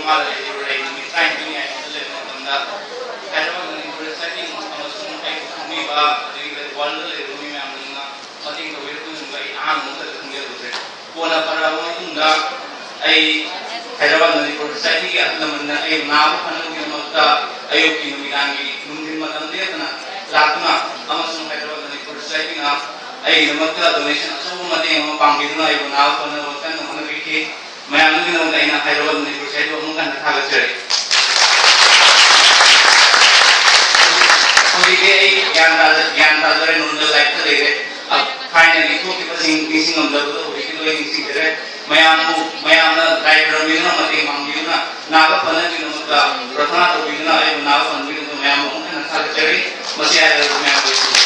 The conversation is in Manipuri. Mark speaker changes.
Speaker 1: ꯏꯝꯐꯥꯜꯗ ꯂꯩꯔꯤꯕ ꯅꯨꯃꯤꯠ 29 ꯉꯥꯏꯕꯗ ꯂꯩꯕ ꯃꯇꯝꯗ ꯍꯥꯏꯗ꯭ꯔꯕꯥꯗ ꯃꯅꯤꯄꯨꯔꯗ ꯆꯠꯅꯤꯡ ꯑꯃꯁꯨꯡ ꯑꯩꯕꯨ ꯈꯪꯕꯤꯕ ꯑꯗꯒꯤ ꯋꯥꯔꯜꯗ ꯂꯩꯔꯤꯕ ꯃꯤ ꯃꯌꯥꯝꯅ ꯃꯇꯦꯡ ꯇꯧꯕꯤꯔꯛꯄꯁꯤꯡꯗꯣ ꯑꯩ ꯑꯍꯥꯟꯕ ꯃꯇꯝꯗ ꯈꯪꯖꯔꯨꯗ꯭ꯔꯦ ꯀꯣꯟꯅ ꯐꯔꯕ ꯃꯇꯨꯡꯗ ꯑꯩ ꯍꯥꯏꯗ꯭ꯔꯕꯥꯗ ꯃꯅꯤꯄꯨꯔꯗ ꯆꯠꯈꯤꯒꯦ ꯑꯍꯜ ꯂꯃꯟꯅ ꯑꯩꯕꯨ ꯅꯥꯕ ꯐꯅꯕꯒꯤꯗꯃꯛꯇ ꯑꯌꯨꯛꯀꯤ ꯅꯨꯃꯤꯗꯥꯡꯒꯤ ꯅꯨꯡꯊꯤꯜ ꯃꯇꯝ ꯂꯦꯞꯇꯅ ꯂꯥꯛꯇꯨꯅ ꯑꯃꯁꯨꯡ ꯍꯥꯏꯗ꯭ꯔꯕꯥꯗ ꯃꯅꯤꯄꯨꯔꯗ ꯆꯠꯈꯤꯅ ꯑꯩꯒꯤꯗꯃꯛꯇ ꯗꯣꯅꯦꯁꯟ ꯑꯆꯧꯕ ꯃꯇꯦꯡ ꯑꯃ ꯄꯥꯡꯕꯤꯗꯨꯅ ꯑꯩꯕꯨ ꯅꯥꯕ ꯐꯅꯕ ꯀꯟꯅ ꯍꯣꯠꯅꯕꯤꯈꯤ ꯃꯌꯥꯝꯗꯨꯒꯤꯗꯃꯛꯇ ꯑꯩꯅ ꯍꯥꯏꯗ꯭ꯔꯕꯥꯗ ꯃꯅꯤꯄꯨꯔ ꯁꯥꯏꯠꯇꯨ ꯑꯃꯨꯛ ꯍꯟꯅ ꯊꯥꯒꯠꯆꯔꯤ ꯍꯧꯖꯤꯛꯇꯤ ꯑꯩ ꯒ꯭ꯌꯥꯟ ꯇꯥꯖꯔꯦ ꯅꯣꯔꯃꯦꯜ ꯂꯥꯏꯐꯇ ꯂꯩꯔꯦ ꯊꯥꯏꯅꯒꯤ ꯊꯣꯛꯈꯤꯕꯁꯤꯡ ꯅꯤꯡꯁꯤꯡꯉꯝꯗꯕꯗꯣ ꯍꯧꯖꯤꯛꯇꯤ ꯂꯣꯏ ꯅꯤꯡꯁꯤꯡꯖꯔꯦ ꯃꯌꯥꯝꯅ ꯗꯥꯏ ꯈꯨꯔꯝꯕꯤꯗꯨꯅ ꯃꯇꯦꯡ ꯄꯥꯡꯕꯤꯗꯨꯅ ꯅꯥꯕ ꯐꯅꯕꯒꯤꯗꯃꯛꯇ ꯄ꯭ꯔꯊꯅꯥ ꯇꯧꯕꯤꯗꯨꯅ ꯑꯩꯕꯨ ꯅꯥꯕ ꯐꯅꯕꯒꯤꯗꯃꯛꯇ ꯃꯌꯥꯝꯕꯨ ꯑꯃꯨꯛ ꯍꯟꯅ ꯊꯥꯒꯠꯆꯔꯤ ꯃꯁꯤ ꯍꯥꯏꯔꯒ ꯃꯌꯥꯝ